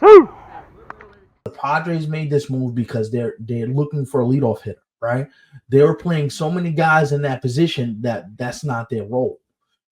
The Padres made this move because they're looking for a leadoff hitter, right? They were playing so many guys in that position that's not their role.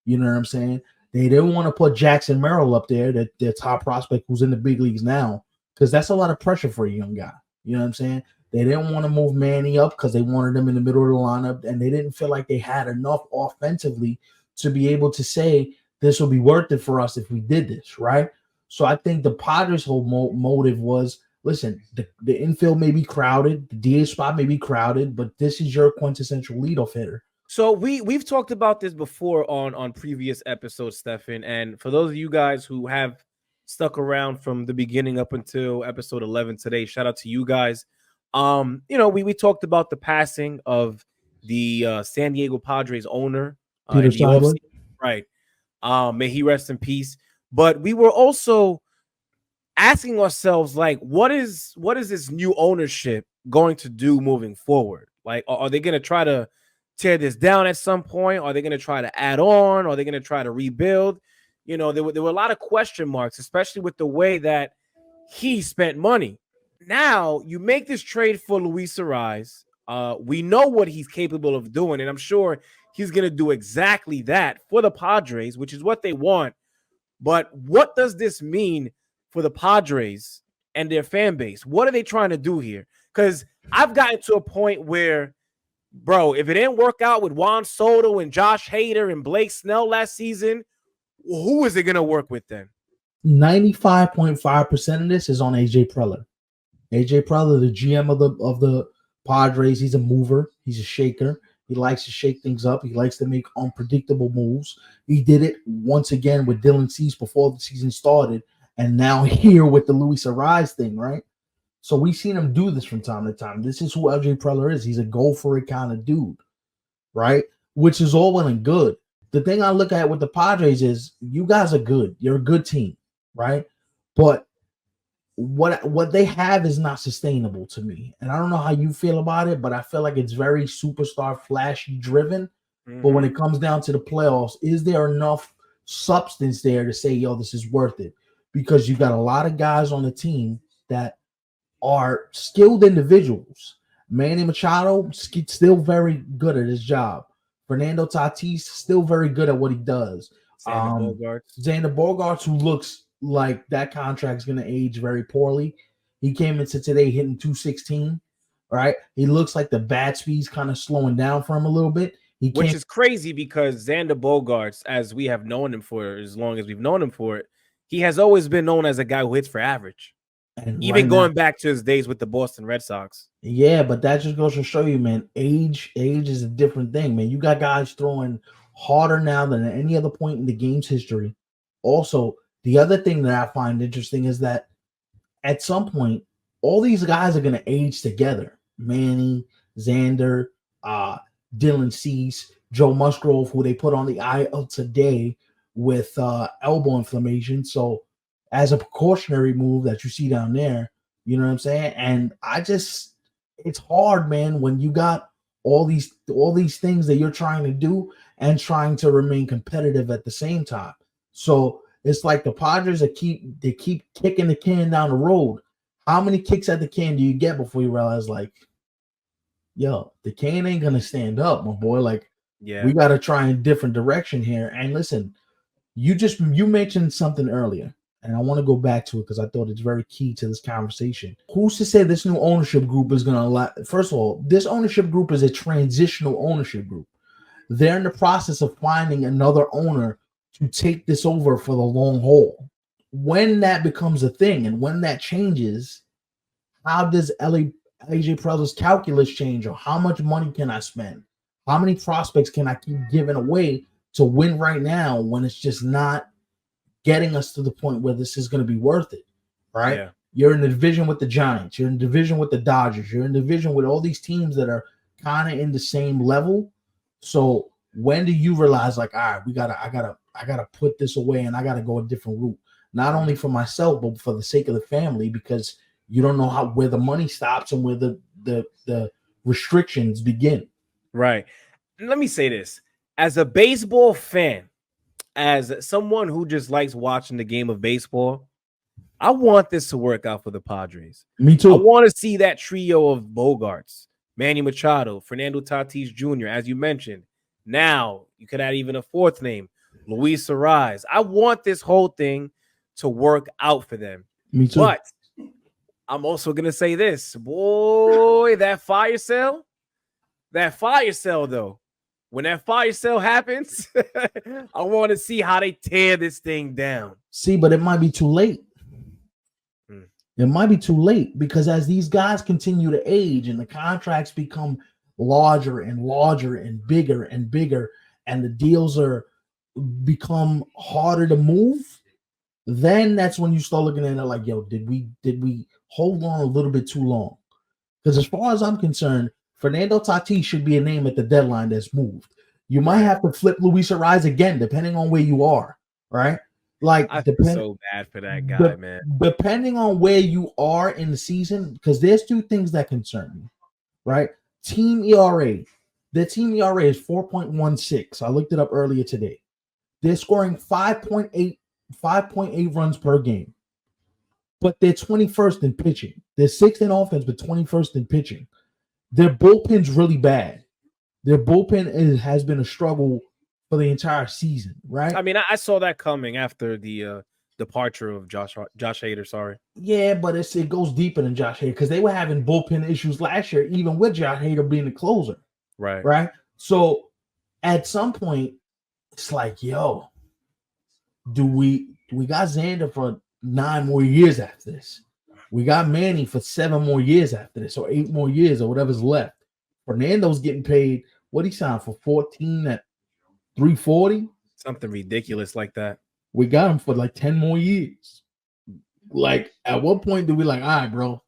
You know what I'm saying? They didn't want to put Jackson Merrill up there, that their top prospect who's in the big leagues now, because that's a lot of pressure for a young guy. You know what I'm saying? They didn't want to move Manny up because they wanted him in the middle of the lineup, and they didn't feel like they had enough offensively to be able to say this will be worth it for us if we did this, right? So I think the Padres' whole motive was, listen, the infield may be crowded, the DH spot may be crowded, but this is your quintessential leadoff hitter. So we've talked about this before on previous episodes, Stefan. And for those of you guys who have stuck around from the beginning up until episode 11 today, shout out to you guys. We talked about the passing of the San Diego Padres owner, Peter Seidler. Right. May he rest in peace. But we were also asking ourselves, like, what is this new ownership going to do moving forward? Like, are they going to try to tear this down at some point? Are they going to try to add on? Are they going to try to rebuild? There were a lot of question marks, especially with the way that he spent money. Now you make this trade for Luis Arraez. We know what he's capable of doing, and I'm sure he's going to do exactly that for the Padres, which is what they want. But what does this mean for the Padres and their fan base? What are they trying to do here? Because I've gotten to a point where, bro, if it didn't work out with Juan Soto and Josh Hader and Blake Snell last season, who is it going to work with then? 95.5% of this is on AJ Preller. AJ Preller, the GM of the Padres, he's a mover. He's a shaker. He likes to shake things up. He likes to make unpredictable moves. He did it once again with Dylan Cease before the season started, and now here with the Luis Arraez thing, right? So we've seen him do this from time to time. This is who AJ Preller is. He's a go for it kind of dude, right? Which is all well and good. The thing I look at with the Padres is you guys are good. You're a good team, right? But what they have is not sustainable to me. And I don't know how you feel about it, but I feel like it's very superstar flashy driven. Mm-hmm. But when it comes down to the playoffs, is there enough substance there to say, yo, this is worth it? Because you got a lot of guys on the team that are skilled individuals. Manny Machado, still very good at his job. Fernando Tatis, still very good at what he does. Xander Bogaerts, who looks like that contract's going to age very poorly. He came into today hitting 216, right? He looks like the bat speed's kind of slowing down for him a little bit. Which is crazy because Xander Bogaerts, as we have known him for as long as we've known him for it, he has always been known as a guy who hits for average. And even going back to his days with the Boston Red Sox. Yeah, but that just goes to show you, man, age is a different thing, man. You got guys throwing harder now than at any other point in the game's history. Also, the other thing that I find interesting is that at some point, all these guys are going to age together. Manny, Xander, Dylan Cease, Joe Musgrove, who they put on the IL today with elbow inflammation. So as a precautionary move that you see down there, you know what I'm saying? And it's hard, man, when you got all these things that you're trying to do and trying to remain competitive at the same time. So it's like the Padres keep kicking the can down the road. How many kicks at the can do you get before you realize, like, yo, the can ain't gonna stand up, my boy? Like, we got to try a different direction here. And listen, you mentioned something earlier, and I want to go back to it because I thought it's very key to this conversation. Who's to say this new ownership group is going to allow? First of all, this ownership group is a transitional ownership group. They're in the process of finding another owner to take this over for the long haul. When that becomes a thing and when that changes, how does AJ Preller's calculus change? Or how much money can I spend? How many prospects can I keep giving away to win right now when it's just not getting us to the point where this is going to be worth it, right? Yeah. You're in the division with the Giants. You're in the division with the Dodgers. You're in the division with all these teams that are kind of in the same level. So when do you realize, like, all right, I gotta put this away and I gotta go a different route, not only for myself but for the sake of the family, because you don't know where the money stops and where the restrictions begin. Right. Let me say this. As a baseball fan, as someone who just likes watching the game of baseball, I want this to work out for the Padres. Me too. I want to see that trio of Bogarts, Manny Machado, Fernando Tatis Jr., as you mentioned. Now, you could add even a fourth name, Luis Arraez. I want this whole thing to work out for them. Me too. But I'm also going to say this. Boy, that fire sale, though. When that fire sale happens, I want to see how they tear this thing down. See, but it might be too late. It might be too late because as these guys continue to age and the contracts become larger and larger and bigger, and the deals become harder to move, then that's when you start looking at it like, yo, did we hold on a little bit too long? Because as far as I'm concerned, Fernando Tatis should be a name at the deadline that's moved. You might have to flip Luis Arraez again, depending on where you are, right? Like, I feel so bad for that guy, man. Depending on where you are in the season, because there's two things that concern me, right? Team ERA. Their team ERA is 4.16. I looked it up earlier today. They're scoring 5.8 runs per game, but they're 21st in pitching. They're 6th in offense, but 21st in pitching. Their bullpen's really bad. Their bullpen has been a struggle for the entire season, right? I mean, I saw that coming after the departure of Josh Hader. Sorry. Yeah, but it goes deeper than Josh Hader because they were having bullpen issues last year, even with Josh Hader being the closer. Right. So at some point, it's like, yo, do we got Xander for 9 more years after this? We got Manny for 7 more years after this, or 8 more years, or whatever's left. Fernando's getting paid. What he signed for 14 at 340? Something ridiculous like that. We got him for like 10 more years. Like, at what point do we like, all right, bro?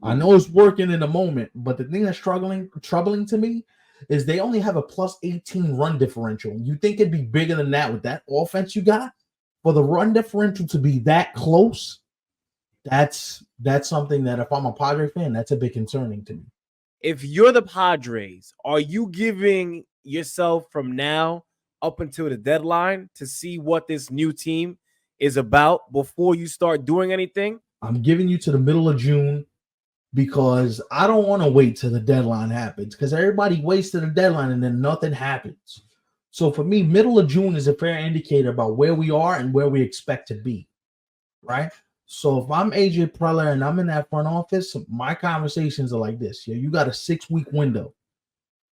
I know it's working in the moment, but the thing that's troubling to me is they only have a plus 18 run differential. You think it'd be bigger than that with that offense you got? For the run differential to be that close, that's something that if I'm a Padre fan, that's a bit concerning to me. If you're the Padres, are you giving yourself from now up until the deadline to see what this new team is about before you start doing anything? I'm giving you to the middle of June because I don't want to wait till the deadline happens because everybody waits to the deadline and then nothing happens. So for me, middle of June is a fair indicator about where we are and where we expect to be, right? So if I'm AJ Preller and I'm in that front office, my conversations are like this. You got a 6-week window.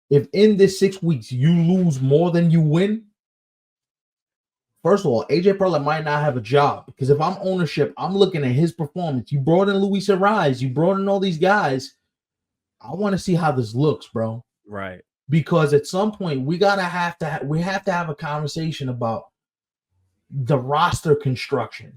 If in this 6 weeks you lose more than you win, first of all, AJ Preller might not have a job because if I'm ownership, I'm looking at his performance. You brought in Luis Arraez, you brought in all these guys. I want to see how this looks, bro. Right. Because at some point we have to have a conversation about the roster construction.